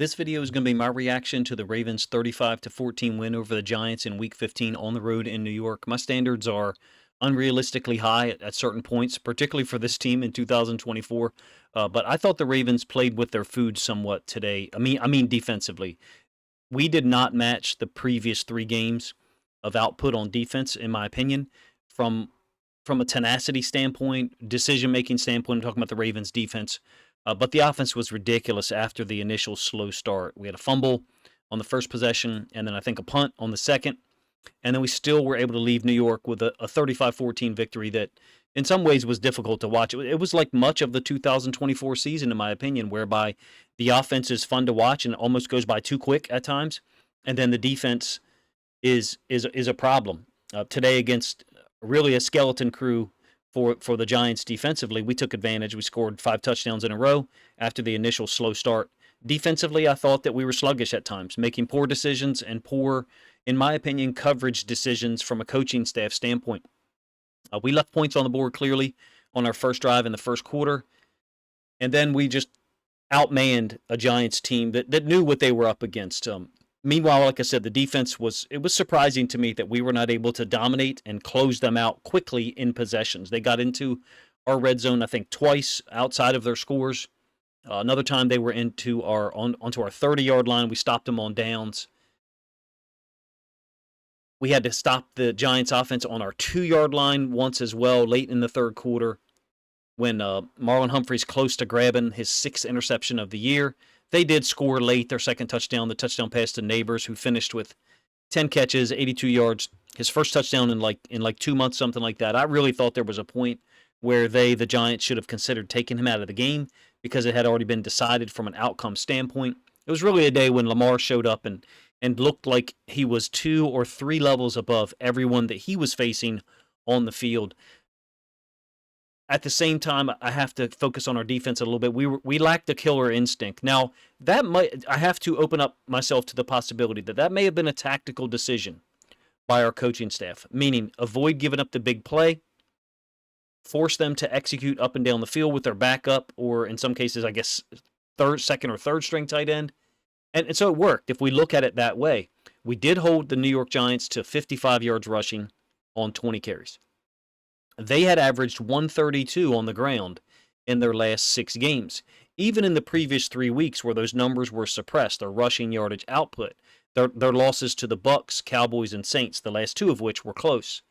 This video is going to be my reaction to the Ravens' 35-14 win over the Giants in Week 15 on the road in New York. My standards are unrealistically high at certain points, particularly for this team in 2024. But I thought the Ravens played with their food somewhat today. I mean defensively. We did not match the previous 3 games of output on defense, in my opinion, from a tenacity standpoint, decision-making standpoint. I'm talking about the Ravens' defense. But the offense was ridiculous after the initial slow start. We had a fumble on the first possession, and then I think a punt on the second. And then we still were able to leave New York with a 35-14 victory that in some ways was difficult to watch. It was like much of the 2024 season, in my opinion, whereby the offense is fun to watch and almost goes by too quick at times. And then the defense is a problem. Today against really a skeleton crew for the Giants defensively, we took advantage. We scored 5 touchdowns in a row after the initial slow start. Defensively, I thought that we were sluggish at times, making poor decisions and poor, in my opinion, coverage decisions from a coaching staff standpoint. We left points on the board clearly on our first drive in the first quarter, and then we just outmanned a Giants team that knew what they were up against. Meanwhile, like I said, the defense was surprising to me that we were not able to dominate and close them out quickly in possessions. They got into our red zone, I think, twice outside of their scores. Another time they were onto our 30-yard line. We stopped them on downs. We had to stop the Giants offense on our 2-yard line once as well, late in the third quarter, when Marlon Humphrey's close to grabbing his 6th interception of the year. They did score late, their second touchdown, the touchdown pass to Neighbors, who finished with 10 catches, 82 yards, his first touchdown in like 2 months, something like that. I really thought there was a point where the Giants, should have considered taking him out of the game because it had already been decided from an outcome standpoint. It was really a day when Lamar showed up and looked like he was 2 or 3 levels above everyone that he was facing on the field. At the same time, I have to focus on our defense a little bit. We lacked a killer instinct. Now, I have to open up myself to the possibility that may have been a tactical decision by our coaching staff, meaning avoid giving up the big play, force them to execute up and down the field with their backup, or in some cases, I guess, second or third string tight end. And so it worked if we look at it that way. We did hold the New York Giants to 55 yards rushing on 20 carries. They had averaged 132 on the ground in their last 6 games. Even in the previous 3 weeks where those numbers were suppressed, their rushing yardage output, their losses to the Bucks, Cowboys, and Saints, the last 2 of which were close,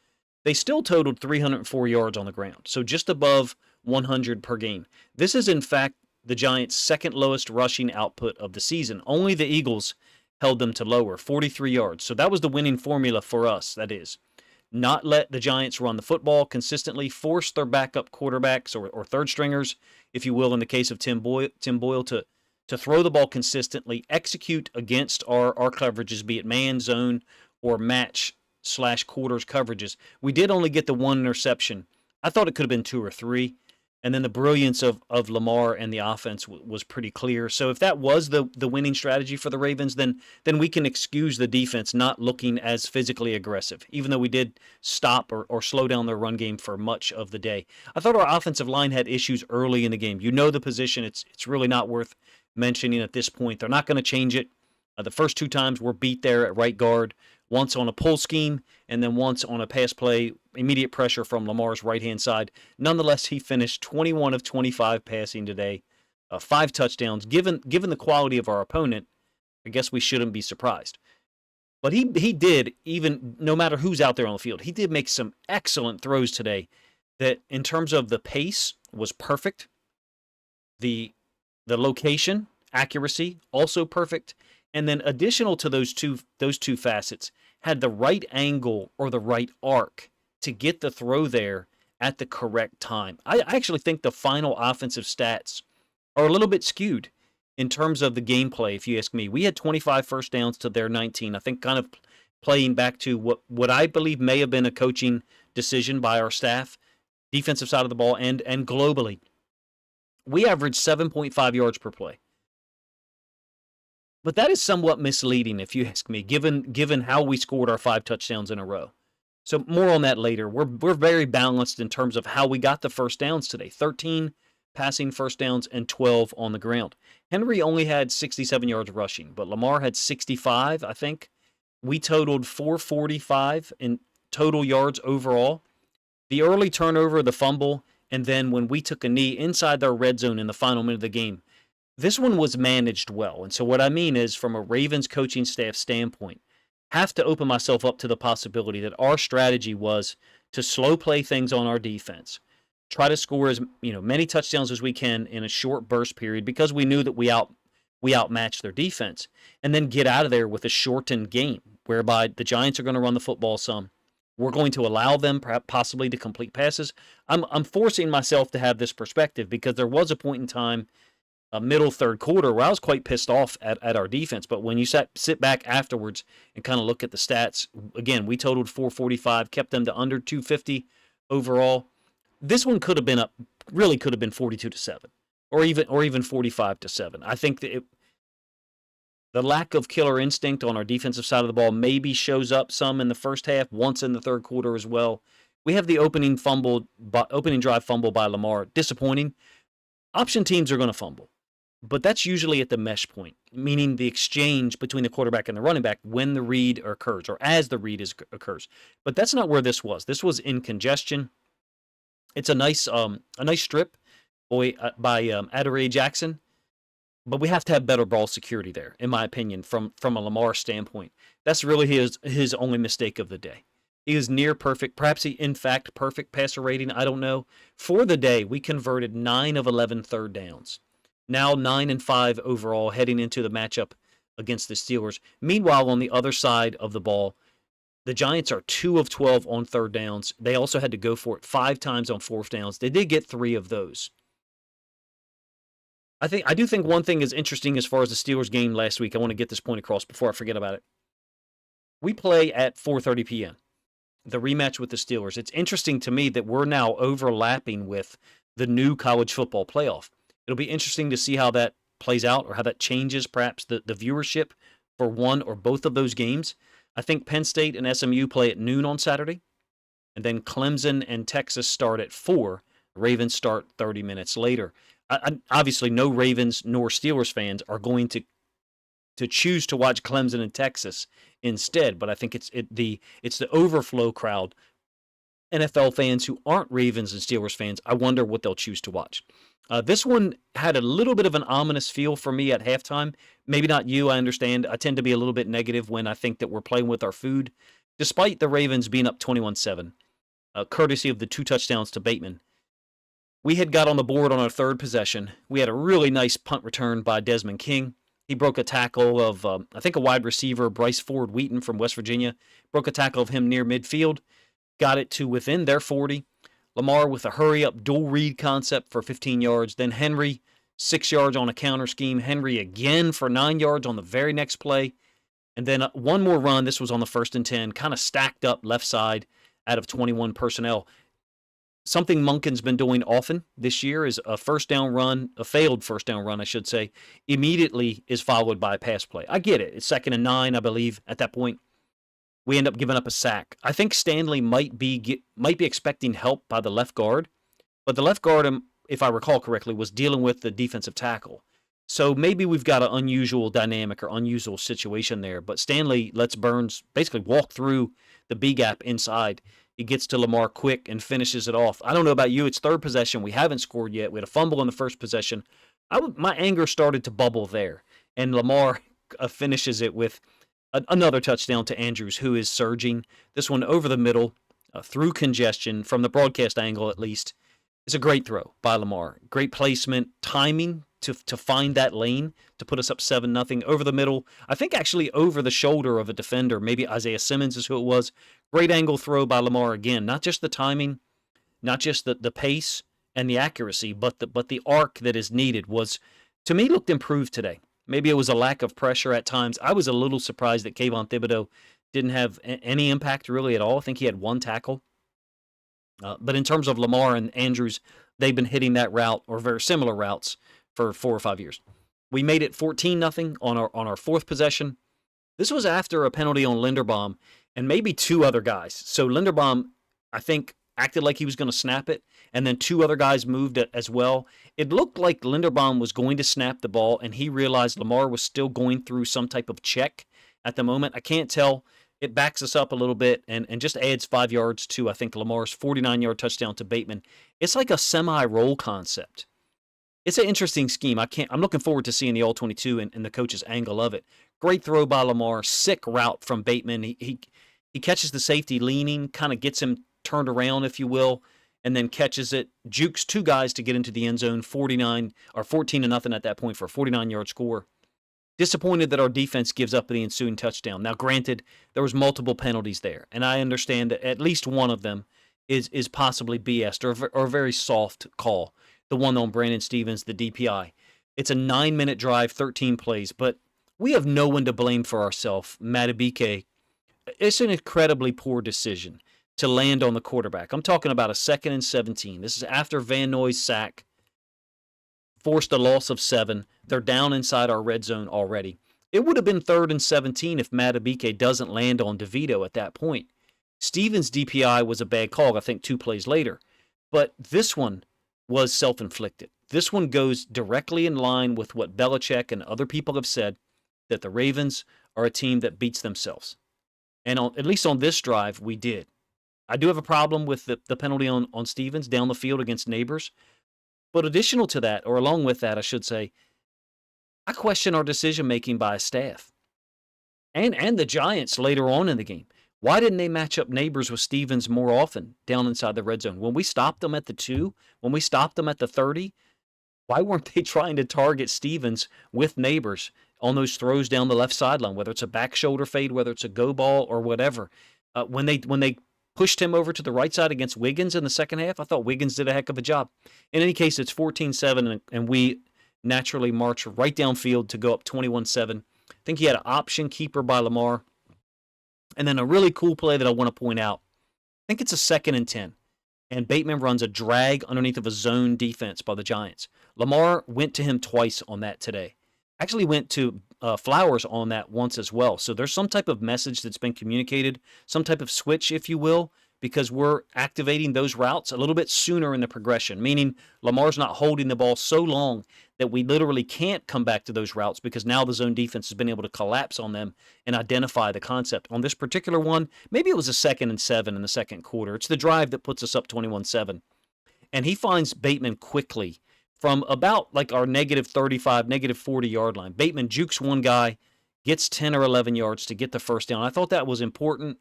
they still totaled 304 yards on the ground, so just above 100 per game. This is, in fact, the Giants' second lowest rushing output of the season. Only the Eagles held them to lower, 43 yards. So that was the winning formula for us, that is. Not let the Giants run the football consistently, force their backup quarterbacks or third stringers, if you will, in the case of Tim Boyle, to throw the ball consistently, execute against our coverages, be it man, zone, or match/quarters coverages. We did only get the 1 interception. I thought it could have been 2 or 3. And then the brilliance of Lamar and the offense was pretty clear. So if that was the winning strategy for the Ravens, then we can excuse the defense not looking as physically aggressive, even though we did stop or slow down their run game for much of the day. I thought our offensive line had issues early in the game. You know the position. It's really not worth mentioning at this point. They're not going to change it. The first 2 times we're beat there at right guard, once on a pull scheme and then once on a pass play, immediate pressure from Lamar's right-hand side. Nonetheless, he finished 21 of 25 passing today, 5 touchdowns. Given the quality of our opponent, I guess we shouldn't be surprised. But he did, even no matter who's out there on the field, he did make some excellent throws today that in terms of the pace was perfect. The location, accuracy, also perfect. And then additional to those two facets, had the right angle or the right arc to get the throw there at the correct time. I actually think the final offensive stats are a little bit skewed in terms of the gameplay, if you ask me. We had 25 first downs to their 19. I think kind of playing back to what I believe may have been a coaching decision by our staff, defensive side of the ball, and globally. We averaged 7.5 yards per play. But that is somewhat misleading, if you ask me, given how we scored our 5 touchdowns in a row. So more on that later. We're very balanced in terms of how we got the first downs today. 13 passing first downs and 12 on the ground. Henry only had 67 yards rushing, but Lamar had 65, I think. We totaled 445 in total yards overall. The early turnover, the fumble, and then when we took a knee inside their red zone in the final minute of the game, this one was managed well. And so what I mean is, from a Ravens coaching staff standpoint, have to open myself up to the possibility that our strategy was to slow play things on our defense, try to score as many touchdowns as we can in a short burst period because we knew that we outmatched their defense, and then get out of there with a shortened game whereby the Giants are going to run the football some. We're going to allow them perhaps possibly to complete passes. I'm forcing myself to have this perspective because there was a point in time, middle third quarter, where I was quite pissed off at our defense. But when you sit back afterwards and kind of look at the stats, again, we totaled 445, kept them to under 250 overall. This one could have been 42-7, or even 45-7. I think that the lack of killer instinct on our defensive side of the ball maybe shows up some in the first half, once in the third quarter as well. We have the opening drive fumble by Lamar. Disappointing. Option teams are going to fumble, but that's usually at the mesh point, meaning the exchange between the quarterback and the running back when the read occurs, or as the read occurs. But that's not where this was. This was in congestion. It's a nice strip by Adoree Jackson. But we have to have better ball security there, in my opinion, from a Lamar standpoint. That's really his only mistake of the day. He is near perfect, perhaps in fact perfect passer rating, I don't know. For the day, we converted 9 of 11 third downs. Now 9-5 overall heading into the matchup against the Steelers. Meanwhile, on the other side of the ball, the Giants are 2 of 12 on third downs. They also had to go for it 5 times on fourth downs. They did get 3 of those. I do think one thing is interesting as far as the Steelers game last week. I want to get this point across before I forget about it. We play at 4:30 p.m., the rematch with the Steelers. It's interesting to me that we're now overlapping with the new college football playoff. It'll be interesting to see how that plays out, or how that changes perhaps the viewership for one or both of those games. I think Penn State and SMU play at noon on Saturday, and then Clemson and Texas start at 4. Ravens start 30 minutes later. Obviously, no Ravens nor Steelers fans are going to choose to watch Clemson and Texas instead. But I think it's the overflow crowd, NFL fans who aren't Ravens and Steelers fans. I wonder what they'll choose to watch. This one had a little bit of an ominous feel for me at halftime. Maybe not you, I understand. I tend to be a little bit negative when I think that we're playing with our food, despite the Ravens being up 21-7, courtesy of the 2 touchdowns to Bateman. We had got on the board on our third possession. We had a really nice punt return by Desmond King. He broke a tackle of, I think, a wide receiver, Bryce Ford Wheaton from West Virginia. Broke a tackle of him near midfield. Got it to within their 40. Lamar with a hurry-up dual read concept for 15 yards. Then Henry, 6 yards on a counter scheme. Henry again for 9 yards on the very next play. And then one more run. This was on the 1st and 10. Kind of stacked up left side out of 21 personnel. Something Monken's been doing often this year is a failed first down run, I should say, immediately is followed by a pass play. I get it. It's 2nd and 9, I believe, at that point. We end up giving up a sack. I think Stanley might be expecting help by the left guard, but the left guard, if I recall correctly, was dealing with the defensive tackle. So maybe we've got an unusual dynamic or unusual situation there, but Stanley lets Burns basically walk through the B gap inside. He gets to Lamar quick and finishes it off. I don't know about you. It's third possession. We haven't scored yet. We had a fumble in the first possession. My anger started to bubble there. And Lamar finishes it with another touchdown to Andrews, who is surging. This one over the middle, through congestion, from the broadcast angle at least. It's a great throw by Lamar. Great placement, timing to find that lane to put us up 7-0 over the middle. I think actually over the shoulder of a defender. Maybe Isaiah Simmons is who it was. Great angle throw by Lamar again. Not just the timing, not just the pace and the accuracy, but the arc that is needed was, to me, looked improved today. Maybe it was a lack of pressure at times. I was a little surprised that Kayvon Thibodeaux didn't have any impact really at all. I think he had 1 tackle. But in terms of Lamar and Andrews, they've been hitting that route or very similar routes for 4 or 5 years. We made it 14-0 on our 4th possession. This was after a penalty on Linderbaum and maybe 2 other guys. So Linderbaum, I think, acted like he was going to snap it, and then 2 other guys moved it as well. It looked like Linderbaum was going to snap the ball, and he realized Lamar was still going through some type of check at the moment. I can't tell. It backs us up a little bit and just adds 5 yards to, I think, Lamar's 49-yard touchdown to Bateman. It's like a semi-roll concept. It's an interesting scheme. I'm looking forward to seeing the All-22 and the coach's angle of it. Great throw by Lamar. Sick route from Bateman. He catches the safety leaning, kind of gets him turned around, if you will, and then catches it, jukes 2 guys to get into the end zone, 14-0 at that point for a 49-yard score. Disappointed that our defense gives up the ensuing touchdown. Now, granted, there was multiple penalties there, and I understand that at least one of them is possibly BS or a very soft call. The one on Brandon Stevens, the DPI. It's a 9-minute drive, 13 plays, but we have no one to blame for ourselves. Madubuike, it's an incredibly poor decision to land on the quarterback. I'm talking about a 2nd and 17. This is after Van Noy's sack forced a loss of 7. They're down inside our red zone already. It would have been 3rd and 17 if Madubuike doesn't land on DeVito at that point. Stevens' DPI was a bad call, I think 2 plays later. But this one was self-inflicted. This one goes directly in line with what Belichick and other people have said, that the Ravens are a team that beats themselves. And at least on this drive, we did. I do have a problem with the penalty on Stevens down the field against Neighbors. But additional to that, or along with that, I should say, I question our decision-making by staff. And the Giants later on in the game. Why didn't they match up Neighbors with Stevens more often down inside the red zone? When we stopped them at the 2, when we stopped them at the 30, why weren't they trying to target Stevens with Neighbors on those throws down the left sideline, whether it's a back shoulder fade, whether it's a go ball or whatever? When they pushed him over to the right side against Wiggins in the second half, I thought Wiggins did a heck of a job. In any case, it's 14-7, and we naturally march right downfield to go up 21-7. I think he had an option keeper by Lamar. And then a really cool play that I want to point out. I think it's a 2nd and 10. And Bateman runs a drag underneath of a zone defense by the Giants. Lamar went to him twice on that today. Actually went to Flowers on that once as well. So there's some type of message that's been communicated, some type of switch, if you will, because we're activating those routes a little bit sooner in the progression, meaning Lamar's not holding the ball so long that we literally can't come back to those routes because now the zone defense has been able to collapse on them and identify the concept. On this particular one, maybe it was a 2nd and 7 in the second quarter. It's the drive that puts us up 21-7. And he finds Bateman quickly from about like our negative 35, negative 40-yard line. Bateman jukes one guy, gets 10 or 11 yards to get the first down. I thought that was important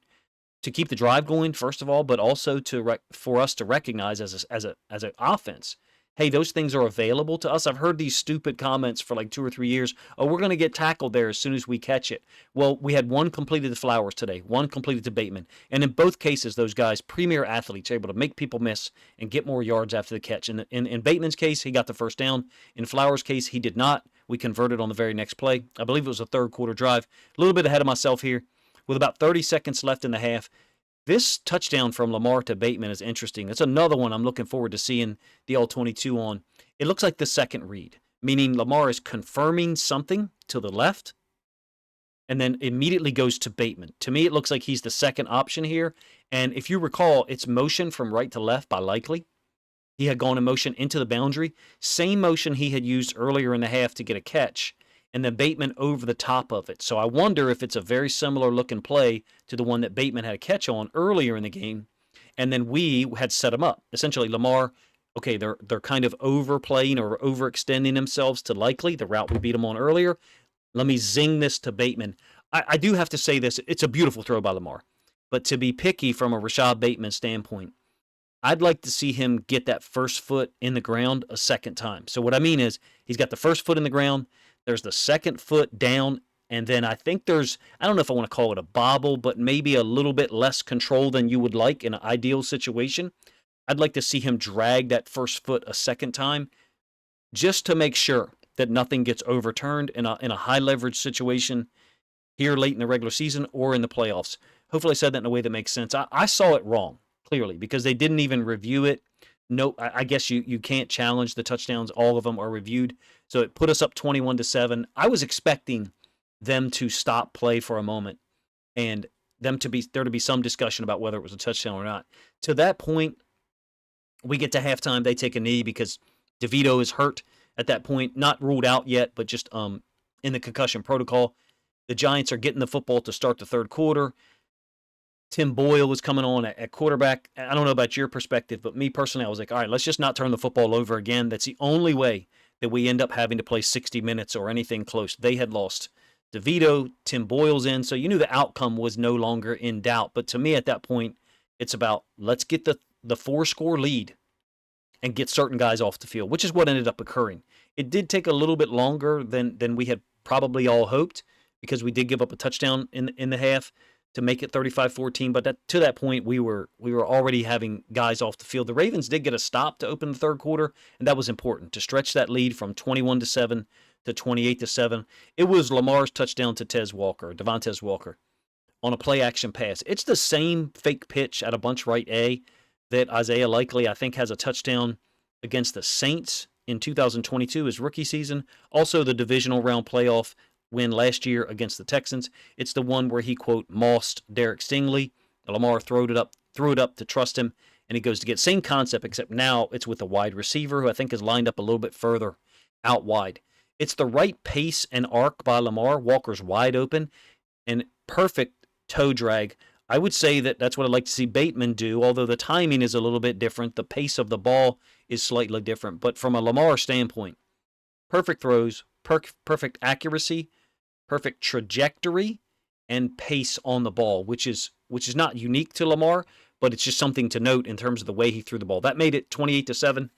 to keep the drive going, first of all, but also for us to recognize as an offense, hey, those things are available to us. I've heard these stupid comments for like 2 or 3 years. Oh, we're going to get tackled there as soon as we catch it. Well, we had one completed to Flowers today, one completed to Bateman. And in both cases, those guys, premier athletes, able to make people miss and get more yards after the catch. In Bateman's case, he got the first down. In Flowers' case, he did not. We converted on the very next play. I believe it was a third quarter drive. A little bit ahead of myself here. With about 30 seconds left in the half, this touchdown from Lamar to Bateman is interesting. It's another one I'm looking forward to seeing the All-22 on. It looks like the second read, meaning Lamar is confirming something to the left and then immediately goes to Bateman. To me, it looks like he's the second option here. And if you recall, it's motion from right to left by Likely. He had gone in motion into the boundary. Same motion he had used earlier in the half to get a catch. And then Bateman over the top of it. So I wonder if it's a very similar looking play to the one that Bateman had a catch on earlier in the game. And then we had set him up. Essentially, Lamar, okay, they're kind of overplaying or overextending themselves to Likely, the route we beat him on earlier. Let me zing this to Bateman. I do have to say this. It's a beautiful throw by Lamar. But to be picky from a Rashad Bateman standpoint, I'd like to see him get that first foot in the ground a second time. So what I mean is he's got the first foot in the ground. There's the second foot down, and then I think there's, I don't know if I want to call it a bobble, but maybe a little bit less control than you would like in an ideal situation. I'd like to see him drag that first foot a second time just to make sure that nothing gets overturned in a high-leverage situation here late in the regular season or in the playoffs. Hopefully I said that in a way that makes sense. I saw it wrong, clearly, because they didn't even review it. No, I guess you can't challenge the touchdowns. All of them are reviewed. So it put us up 21-7. I was expecting them to stop play for a moment and there to be some discussion about whether it was a touchdown or not. To that point, We get to halftime, they take a knee because DeVito is hurt at that point, not ruled out yet, but just in the concussion protocol. The Giants are getting the football to start the third quarter. Tim Boyle was coming on at quarterback. I don't know about your perspective, but me personally, I was like, all right, let's just not turn the football over again. That's the only way that we end up having to play 60 minutes or anything close. They had lost DeVito, Tim Boyle's in, so you knew the outcome was no longer in doubt. But to me at that point, it's about let's get the 4-score lead and get certain guys off the field, which is what ended up occurring. It did take a little bit longer than we had probably all hoped because we did give up a touchdown in the half to make it 35-14, but to that point we were already having guys off the field. The Ravens did get a stop to open the third quarter, and that was important to stretch that lead from 21-7 to 28-7. It was Lamar's touchdown to Devontae Walker, on a play action pass. It's the same fake pitch at a bunch right A that Isaiah Likely, I think, has a touchdown against the Saints in 2022, his rookie season. Also the divisional round playoff win last year against the Texans. It's the one where he, quote, mossed Derek Stingley. Lamar threw it up to trust him, and he goes to get same concept, except now it's with a wide receiver who I think is lined up a little bit further out wide. It's the right pace and arc by Lamar. Walker's wide open and perfect toe drag. I would say that's what I'd like to see Bateman do, although the timing is a little bit different. The pace of the ball is slightly different. But from a Lamar standpoint, perfect throws, perfect accuracy, perfect trajectory, and pace on the ball, which is not unique to Lamar, but it's just something to note in terms of the way he threw the ball. That made it 28-7.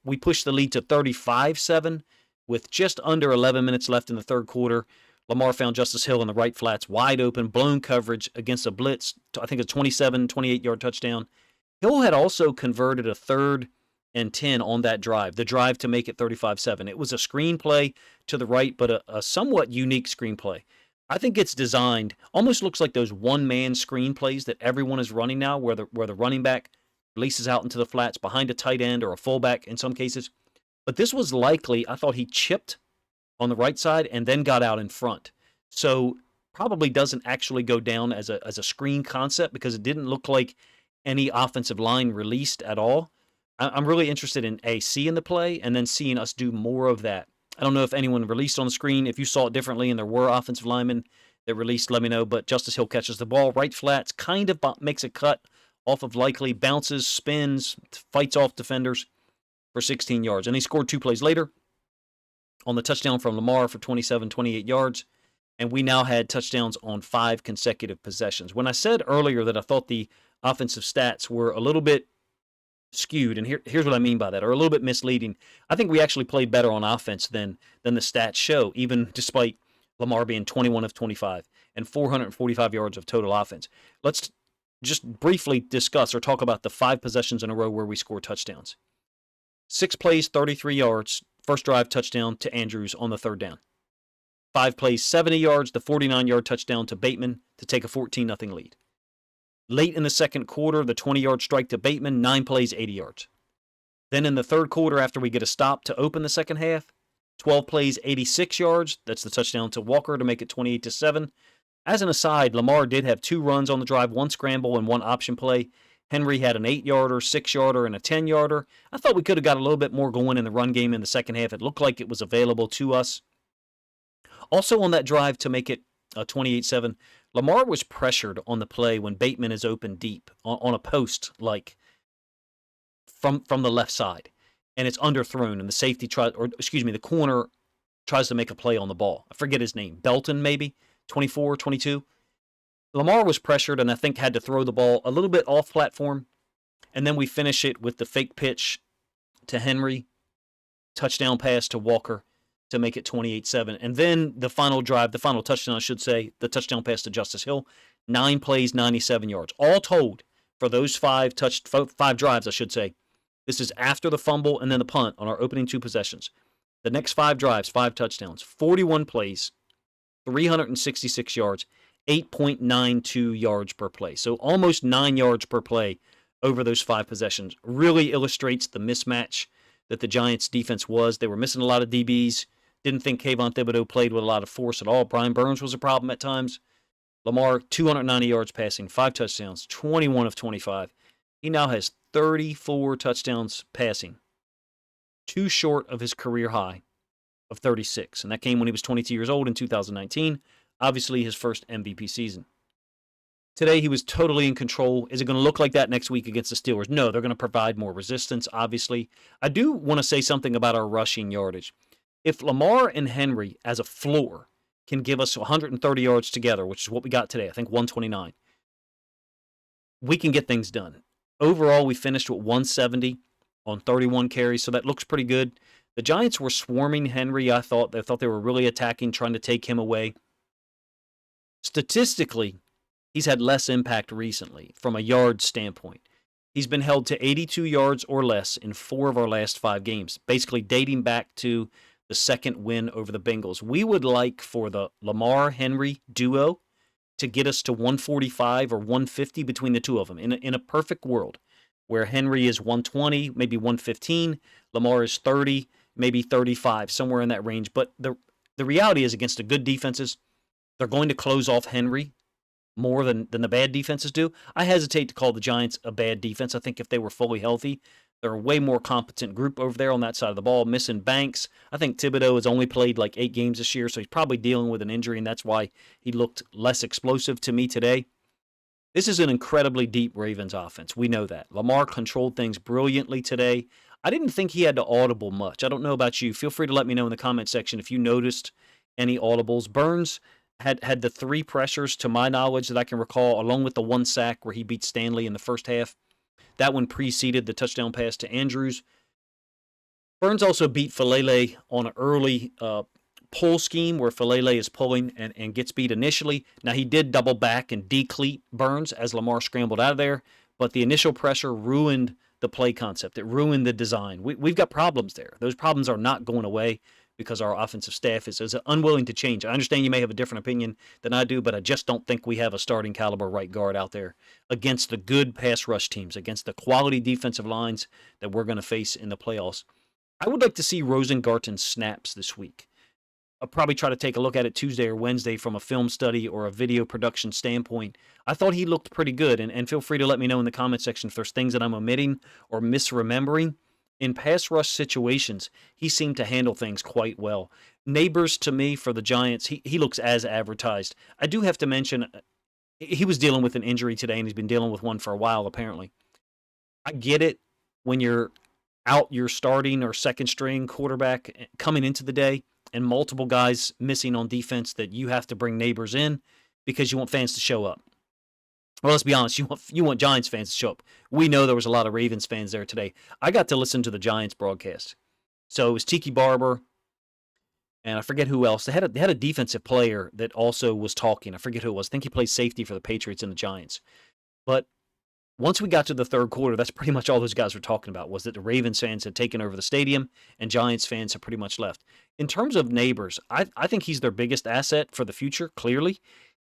We pushed the lead to 35-7 with just under 11 minutes left in the third quarter. Lamar found Justice Hill in the right flats, wide open, blown coverage against a blitz. I think a 28-yard touchdown. Hill had also converted a 3rd and 10 on that drive, the drive to make it 35-7. It was a screenplay to the right, but a somewhat unique screenplay. I think it's designed, almost looks like those one-man screenplays that everyone is running now, where the running back releases out into the flats behind a tight end or a fullback in some cases. But this was Likely, I thought he chipped on the right side and then got out in front. So probably doesn't actually go down as a screen concept because it didn't look like any offensive line released at all. I'm really interested in seeing the play and then seeing us do more of that. I don't know if anyone released on the screen. If you saw it differently and there were offensive linemen that released, let me know. But Justice Hill catches the ball, right flats, kind of makes a cut off of Likely, bounces, spins, fights off defenders for 16 yards. And he scored 2 plays later on the touchdown from Lamar for 28 yards. And we now had touchdowns on 5 consecutive possessions. When I said earlier that I thought the offensive stats were a little bit skewed, and here's what I mean by that, or a little bit misleading, I think we actually played better on offense than the stats show, even despite Lamar being 21 of 25 and 445 yards of total offense. Let's just briefly discuss or talk about the 5 possessions in a row where we scored touchdowns. 6 plays, 33 yards, first drive touchdown to Andrews on the 3rd down. 5 plays, 70 yards, the 49-yard touchdown to Bateman to take a 14-0 lead. Late in the second quarter, the 20-yard strike to Bateman, 9 plays, 80 yards. Then in the third quarter, after we get a stop to open the second half, 12 plays, 86 yards. That's the touchdown to Walker to make it 28-7. As an aside, Lamar did have 2 runs on the drive, 1 scramble and 1 option play. Henry had an 8-yarder, 6-yarder, and a 10-yarder. I thought we could have got a little bit more going in the run game in the second half. It looked like it was available to us. Also on that drive to make it 28-7, Lamar was pressured on the play when Bateman is open deep on a post, like from the left side, and it's underthrown, and the corner tries to make a play on the ball. I forget his name, Belton maybe, 24, 22. Lamar was pressured and I think had to throw the ball a little bit off platform, and then we finish it with the fake pitch to Henry, touchdown pass to Walker to make it 28-7. And then the final drive, the final touchdown, I should say, the touchdown pass to Justice Hill, 9 plays, 97 yards. All told, for those 5 drives, I should say, this is after the fumble and then the punt on our opening 2 possessions. The next 5 drives, 5 touchdowns, 41 plays, 366 yards, 8.92 yards per play. So almost 9 yards per play over those 5 possessions. Really illustrates the mismatch that the Giants' defense was. They were missing a lot of DBs. Didn't think Kayvon Thibodeau played with a lot of force at all. Brian Burns was a problem at times. Lamar, 290 yards passing, 5 touchdowns, 21 of 25. He now has 34 touchdowns passing, 2 short of his career high of 36. And that came when he was 22 years old in 2019, obviously his first MVP season. Today, he was totally in control. Is it going to look like that next week against the Steelers? No, they're going to provide more resistance, obviously. I do want to say something about our rushing yardage. If Lamar and Henry, as a floor, can give us 130 yards together, which is what we got today, I think 129, we can get things done. Overall, we finished with 170 on 31 carries, so that looks pretty good. The Giants were swarming Henry, I thought. They thought they were really attacking, trying to take him away. Statistically, he's had less impact recently from a yard standpoint. He's been held to 82 yards or less in 4 of our last 5 games, basically dating back to the second win over the Bengals. We would like for the Lamar-Henry duo to get us to 145 or 150 between the two of them in a perfect world where Henry is 120, maybe 115, Lamar is 30, maybe 35, somewhere in that range. But the reality is against the good defenses, they're going to close off Henry more than the bad defenses do. I hesitate to call the Giants a bad defense. I think if they were fully healthy, they're a way more competent group over there on that side of the ball. Missing Banks. I think Thibodeau has only played like 8 games this year, so he's probably dealing with an injury, and that's why he looked less explosive to me today. This is an incredibly deep Ravens offense. We know that. Lamar controlled things brilliantly today. I didn't think he had to audible much. I don't know about you. Feel free to let me know in the comment section if you noticed any audibles. Burns had the 3 pressures, to my knowledge, that I can recall, along with the 1 sack where he beat Stanley in the first half. That one preceded the touchdown pass to Andrews. Burns also beat Falele on an early pull scheme where Falele is pulling and gets beat initially. Now, he did double back and decleat Burns as Lamar scrambled out of there, but the initial pressure ruined the play concept. It ruined the design. We've got problems there. Those problems are not going away because our offensive staff is unwilling to change. I understand you may have a different opinion than I do, but I just don't think we have a starting caliber right guard out there against the good pass rush teams, against the quality defensive lines that we're going to face in the playoffs. I would like to see Rosengarten snaps this week. I'll probably try to take a look at it Tuesday or Wednesday from a film study or a video production standpoint. I thought he looked pretty good, and feel free to let me know in the comment section if there's things that I'm omitting or misremembering. In pass rush situations, he seemed to handle things quite well. Neighbors, to me, for the Giants, he looks as advertised. I do have to mention, he was dealing with an injury today, and he's been dealing with one for a while, apparently. I get it when you're out your starting or second string quarterback coming into the day and multiple guys missing on defense that you have to bring Neighbors in because you want fans to show up. Well, let's be honest, you want Giants fans to show up. We know there was a lot of Ravens fans there today. I got to listen to the Giants broadcast. So it was Tiki Barber, and I forget who else. They had a defensive player that also was talking. I forget who it was. I think he plays safety for the Patriots and the Giants. But once we got to the third quarter, that's pretty much all those guys were talking about, was that the Ravens fans had taken over the stadium and Giants fans had pretty much left. In terms of Neighbors, I think he's their biggest asset for the future, clearly.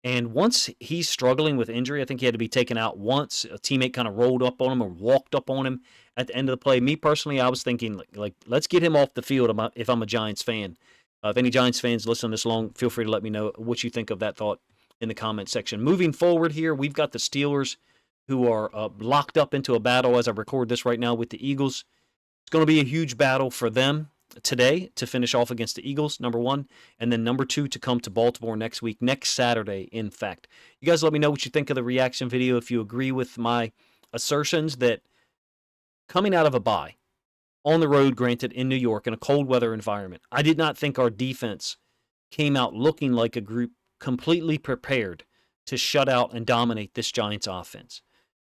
And once he's struggling with injury, I think he had to be taken out once. A teammate kind of rolled up on him or walked up on him at the end of the play. Me personally, I was thinking, like let's get him off the field if I'm a Giants fan. If any Giants fans listen this long, feel free to let me know what you think of that thought in the comment section. Moving forward here, we've got the Steelers who are locked up into a battle as I record this right now with the Eagles. It's going to be a huge battle for them today to finish off against the Eagles, number 1, and then number 2 to come to Baltimore next week, next Saturday, in fact. You guys let me know what you think of the reaction video, if you agree with my assertions that coming out of a bye, on the road, granted, in New York, in a cold weather environment, I did not think our defense came out looking like a group completely prepared to shut out and dominate this Giants offense.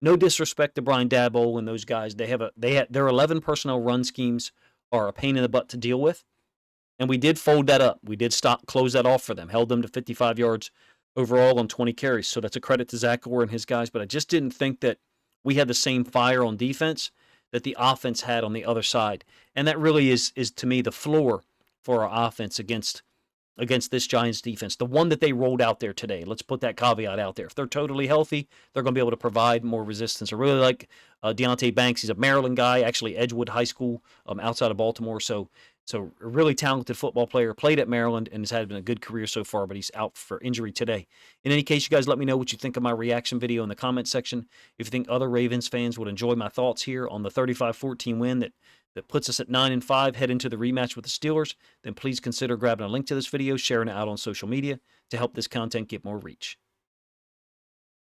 No disrespect to Brian Daboll and those guys. Their 11 personnel run schemes are a pain in the butt to deal with. And we did fold that up. We did close that off for them. Held them to 55 yards overall on 20 carries. So that's a credit to Zach Orr and his guys. But I just didn't think that we had the same fire on defense that the offense had on the other side. And that really is to me, the floor for our offense against this Giants defense. The one that they rolled out there today. Let's put that caveat out there. If they're totally healthy, they're going to be able to provide more resistance. I really like Deonte Banks. He's a Maryland guy, actually Edgewood High School outside of Baltimore. So So a really talented football player, played at Maryland, and has had a good career so far, but he's out for injury today. In any case, you guys let me know what you think of my reaction video in the comment section. If you think other Ravens fans would enjoy my thoughts here on the 35-14 win that puts us at 9-5, head into the rematch with the Steelers, then please consider grabbing a link to this video, sharing it out on social media to help this content get more reach.